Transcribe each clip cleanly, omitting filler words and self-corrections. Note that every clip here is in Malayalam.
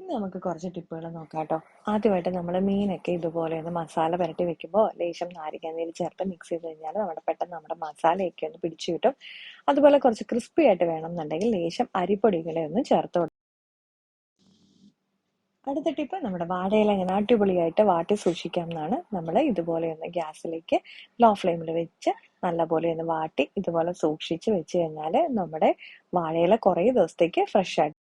ഇനി നമുക്ക് കുറച്ച് ടിപ്പുകൾ നോക്കാം കേട്ടോ. ആദ്യമായിട്ട് നമ്മൾ മീനൊക്കെ ഇതുപോലെ ഒന്ന് മസാല പുരട്ടി വെക്കുമ്പോൾ ലേശം നാരങ്ങാനീര് ചേർത്ത് മിക്സ് ചെയ്ത് കഴിഞ്ഞാൽ പെട്ടെന്ന് നമ്മുടെ മസാലയൊക്കെ ഒന്ന് പിടിച്ചു കിട്ടും. അതുപോലെ കുറച്ച് ക്രിസ്പി ആയിട്ട് വേണം എന്നുണ്ടെങ്കിൽ ലേശം അരിപ്പൊടികളെ ഒന്ന് ചേർത്ത് കൊടുക്കും. അടുത്ത ടിപ്പ് നമ്മുടെ വാഴയില ഇങ്ങനെ അടിപൊളിയായിട്ട് വാട്ടി സൂക്ഷിക്കാം എന്നാണ്. നമ്മൾ ഇതുപോലെ ഒന്ന് ഗ്യാസിലേക്ക് ലോ ഫ്ലെയിമിൽ വെച്ച് നല്ലപോലെ ഒന്ന് വാട്ടി ഇതുപോലെ സൂക്ഷിച്ച് വെച്ച് കഴിഞ്ഞാൽ നമ്മുടെ വാഴയില കുറേ ദിവസത്തേക്ക് ഫ്രഷ് ആയിട്ട്.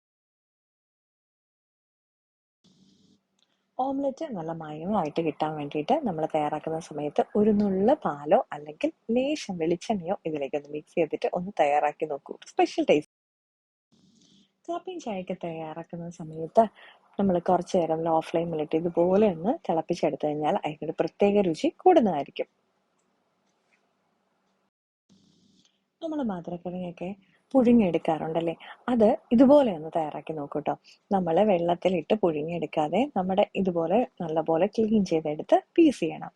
ഓംലെറ്റ് നല്ല മയമായിട്ട് കിട്ടാൻ വേണ്ടിയിട്ട് നമ്മൾ തയ്യാറാക്കുന്ന സമയത്ത് ഒരു നുള്ള് പാലോ അല്ലെങ്കിൽ ലേശം വെളിച്ചെണ്ണയോ ഇതിലേക്ക് ഒന്ന് മിക്സ് ചെയ്തിട്ട് ഒന്ന് തയ്യാറാക്കി നോക്കൂ. Special taste. കാപ്പിയും ചായയൊക്കെ തയ്യാറാക്കുന്ന സമയത്ത് നമ്മൾ കുറച്ചു നേരം ലോ ഫ്ലെയിമിലിട്ട് ഇതുപോലെ ഒന്ന് തിളപ്പിച്ചെടുത്തു കഴിഞ്ഞാൽ അതിനൊരു പ്രത്യേക രുചി കൂടുന്നതായിരിക്കും. നമ്മൾ മധുരക്കിഴങ്ങൊക്കെ പുഴുങ്ങിയെടുക്കാറുണ്ടല്ലേ, അത് ഇതുപോലെ ഒന്ന് തയ്യാറാക്കി നോക്കൂ കേട്ടോ. നമ്മൾ വെള്ളത്തിലിട്ട് പുഴുങ്ങിയെടുക്കാതെ നമ്മുടെ ഇതുപോലെ നല്ലപോലെ ക്ലീൻ ചെയ്തെടുത്ത് പീസ് ചെയ്യണം.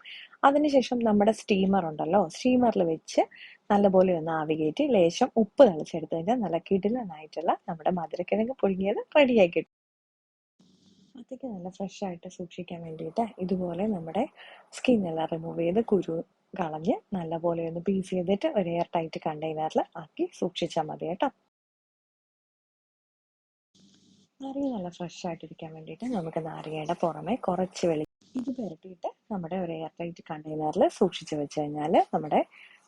അതിനുശേഷം നമ്മുടെ സ്റ്റീമർ ഉണ്ടല്ലോ, സ്റ്റീമറിൽ വെച്ച് നല്ലപോലെ ഒന്ന് ആവി കയറ്റി ലേശം ഉപ്പ് തളിച്ചെടുത്ത് കഴിഞ്ഞാൽ നല്ല കിടിലനായിട്ടുള്ള നമ്മുടെ മധുരക്കിഴങ്ങ് പുഴുങ്ങിയത് റെഡിയായി കിട്ടും. അതൊക്കെ നല്ല ഫ്രഷ് ആയിട്ട് സൂക്ഷിക്കാൻ വേണ്ടിയിട്ട് ഇതുപോലെ നമ്മുടെ സ്കിന്നെല്ലാം റിമൂവ് ചെയ്ത് കുരു കളഞ്ഞ് നല്ലപോലെ ഒന്ന് പീസ് ചെയ്തിട്ട് ഒരു എയർ ടൈറ്റ് കണ്ടെയ്നറിൽ ആക്കി സൂക്ഷിച്ചാൽ മതി കേട്ടോ. നാരങ്ങ നല്ല ഫ്രഷ് ആയിട്ടിരിക്കാൻ വേണ്ടിയിട്ട് നമുക്ക് നാരങ്ങയുടെ പുറമെ കുറച്ച് ഇത് പുരട്ടിയിട്ട് നമ്മുടെ ഒരു എയർ ടൈറ്റ് കണ്ടെയ്നറിൽ സൂക്ഷിച്ച് വെച്ച് കഴിഞ്ഞാൽ നമ്മുടെ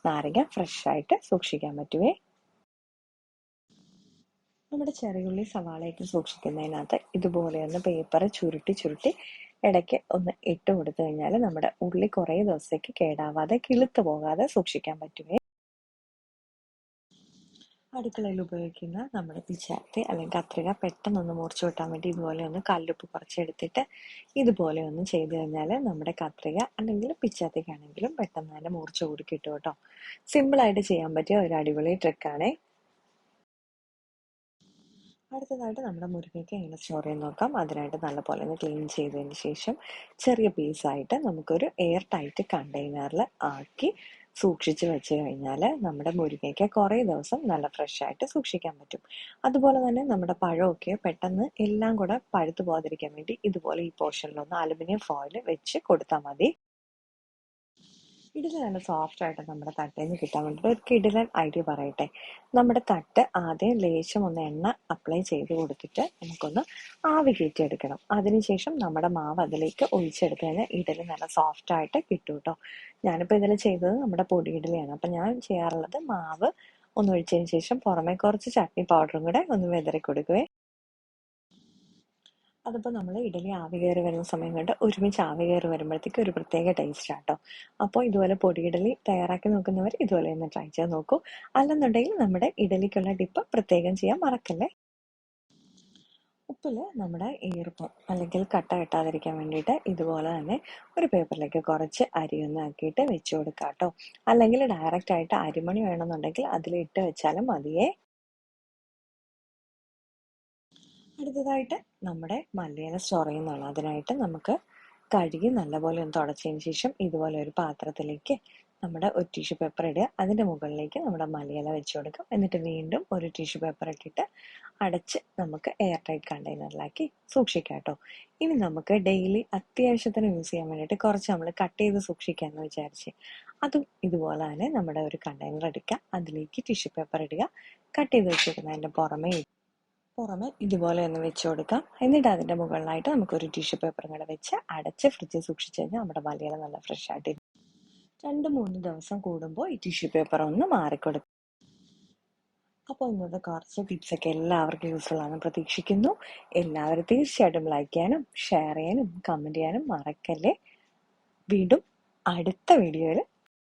നാരങ്ങ ഫ്രഷ് ആയിട്ട് സൂക്ഷിക്കാൻ പറ്റുവേ. നമ്മുടെ ചെറിയുള്ളി സവാളയൊക്കെ സൂക്ഷിക്കുന്നതിനകത്ത് ഇതുപോലെ ഒന്ന് പേപ്പർ ചുരുട്ടി ചുരുട്ടി ഇടയ്ക്ക് ഒന്ന് ഇട്ട് കൊടുത്തു കഴിഞ്ഞാൽ നമ്മുടെ ഉള്ളി കുറേ ദിവസത്തേക്ക് കേടാവാതെ കിളുത്ത് പോകാതെ സൂക്ഷിക്കാൻ പറ്റുമേ. അടുക്കളയിൽ ഉപയോഗിക്കുന്ന നമ്മുടെ പിച്ചാത്തി അല്ലെങ്കിൽ കത്രിക പെട്ടെന്നൊന്ന് മുറിച്ചു വിട്ടാൻ വേണ്ടി ഇതുപോലെ ഒന്ന് കല്ലുപ്പ് കുറച്ചെടുത്തിട്ട് ഇതുപോലെ ഒന്ന് ചെയ്ത് കഴിഞ്ഞാൽ നമ്മുടെ കത്രിക അല്ലെങ്കിൽ പിച്ചാത്തിക്കാണെങ്കിലും പെട്ടെന്ന് തന്നെ മുറിച്ചു കൂടി കിട്ടും കേട്ടോ. സിമ്പിളായിട്ട് ചെയ്യാൻ പറ്റിയ ഒരു അടിപൊളി ട്രിക്കാണേ. അടുത്തതായിട്ട് നമ്മുടെ മുരിങ്ങയ്ക്ക എങ്ങനെ സ്റ്റോർ ചെയ്ത് നോക്കാം. അതിനായിട്ട് നല്ലപോലെ ഒന്ന് ക്ലീൻ ചെയ്തതിന് ശേഷം ചെറിയ പീസായിട്ട് നമുക്കൊരു എയർ ടൈറ്റ് കണ്ടെയ്നറിൽ ആക്കി സൂക്ഷിച്ച് വെച്ച് കഴിഞ്ഞാൽ നമ്മുടെ മുരിങ്ങയ്ക്ക കുറേ ദിവസം നല്ല ഫ്രഷ് ആയിട്ട് സൂക്ഷിക്കാൻ പറ്റും. അതുപോലെ തന്നെ നമ്മുടെ പഴമൊക്കെ പെട്ടെന്ന് എല്ലാം കൂടെ പഴുത്തു പോകാതിരിക്കാൻ വേണ്ടി ഇതുപോലെ ഈ പോർഷനിലൊന്ന് അലുമിനിയം ഫോയിൽ വെച്ച് കൊടുത്താൽ മതി. ഇഡലി നല്ല സോഫ്റ്റ് ആയിട്ട് നമ്മുടെ തട്ടയിൽ നിന്ന് കിട്ടാൻ വേണ്ടിയിട്ട് ഒരു കിടിലൻ ഐഡിയ പറയട്ടെ. നമ്മുടെ തട്ട് ആദ്യം ലേശം ഒന്ന് എണ്ണ അപ്ലൈ ചെയ്ത് കൊടുത്തിട്ട് നമുക്കൊന്ന് ആവി കയറ്റിയെടുക്കണം. അതിനുശേഷം നമ്മുടെ മാവ് അതിലേക്ക് ഒഴിച്ചെടുത്ത് കഴിഞ്ഞാൽ ഇഡലി നല്ല സോഫ്റ്റ് ആയിട്ട് കിട്ടും കേട്ടോ. ഞാനിപ്പോൾ ഇതിൽ ചെയ്തത് നമ്മുടെ പൊടി ഇഡലിയാണ്. അപ്പം ഞാൻ ചെയ്യാറുള്ളത് മാവ് ഒന്ന് ഒഴിച്ചതിന് ശേഷം പുറമെ കുറച്ച് ചട്നി പൗഡറും കൂടെ ഒന്ന് വിതറി കൊടുക്കുവേ. അതിപ്പോൾ നമ്മൾ ഇഡലി ആവി കയറി വരുന്ന സമയം കൊണ്ട് ഒരുമിച്ച് ആവി കയറി വരുമ്പോഴത്തേക്ക് ഒരു പ്രത്യേക ടേസ്റ്റ് ആട്ടോ. അപ്പോൾ ഇതുപോലെ പൊടി ഇഡലി തയ്യാറാക്കി നോക്കുന്നവർ ഇതുപോലെ ഒന്ന് ട്രൈ ചെയ്ത് നോക്കൂ. അല്ലെന്നുണ്ടെങ്കിൽ നമ്മുടെ ഇഡലിക്കുള്ള ഡിപ്പ് പ്രത്യേകം ചെയ്യാൻ മറക്കല്ലേ. ഉപ്പിൽ നമ്മുടെ ഈർപ്പം അല്ലെങ്കിൽ കട്ട കെട്ടാതിരിക്കാൻ വേണ്ടിയിട്ട് ഇതുപോലെ തന്നെ ഒരു പേപ്പറിലേക്ക് കുറച്ച് അരി ഒന്ന് ആക്കിയിട്ട് വെച്ച് കൊടുക്കാം കേട്ടോ. അല്ലെങ്കിൽ ഡയറക്റ്റ് ആയിട്ട് അരിമണി വേണമെന്നുണ്ടെങ്കിൽ അതിലിട്ട് വെച്ചാലും മതിയേ. അടുത്തതായിട്ട് നമ്മുടെ മല്ലിയില സ്റ്റോർ ചെയ്യുന്നതാണ്. അതിനായിട്ട് നമുക്ക് കഴുകി നല്ലപോലെ ഒന്ന് തുടച്ചതിന് ശേഷം ഇതുപോലെ ഒരു പാത്രത്തിലേക്ക് നമ്മുടെ ഒരു ടിഷ്യൂ പേപ്പർ ഇടുക. അതിൻ്റെ മുകളിലേക്ക് നമ്മുടെ മല്ലിയില വെച്ച് കൊടുക്കാം. എന്നിട്ട് വീണ്ടും ഒരു ടിഷ്യൂ പേപ്പർ ഇട്ടിട്ട് അടച്ച് നമുക്ക് എയർ ടൈറ്റ് കണ്ടെയ്നറിലാക്കി സൂക്ഷിക്കാം കേട്ടോ. ഇനി നമുക്ക് ഡെയിലി അത്യാവശ്യത്തിന് യൂസ് ചെയ്യാൻ വേണ്ടിയിട്ട് കുറച്ച് നമ്മൾ കട്ട് ചെയ്ത് സൂക്ഷിക്കാമെന്ന് വിചാരിച്ച് അതും ഇതുപോലെ തന്നെ നമ്മുടെ ഒരു കണ്ടെയ്നർ എടുക്കുക. അതിലേക്ക് ടിഷ്യൂ പേപ്പർ ഇടുക. കട്ട് ചെയ്ത് വെച്ചിരിക്കുന്നതിൻ്റെ പുറമെ ഇതുപോലെ ഒന്ന് വെച്ച് കൊടുക്കാം. എന്നിട്ട് അതിൻ്റെ മുകളിലായിട്ട് നമുക്കൊരു ടിഷ്യൂ പേപ്പറും കൂടെ വെച്ച് അടച്ച് ഫ്രിഡ്ജിൽ സൂക്ഷിച്ച് കഴിഞ്ഞാൽ നമ്മുടെ മല്ലിയില നല്ല ഫ്രഷ് ആയിട്ട് 2-3 ദിവസം കൂടുമ്പോൾ ഈ ടിഷ്യൂ പേപ്പർ ഒന്ന് മാറിക്കൊടുക്കും. അപ്പോൾ ഇന്നത്തെ കുറച്ച് ടിപ്സൊക്കെ എല്ലാവർക്കും യൂസ്ഫുൾ ആണെന്ന് പ്രതീക്ഷിക്കുന്നു. എല്ലാവരും തീർച്ചയായിട്ടും ലൈക്ക് ചെയ്യാനും ഷെയർ ചെയ്യാനും കമൻറ്റ് ചെയ്യാനും മറക്കല്ലേ. വീണ്ടും അടുത്ത വീഡിയോയിൽ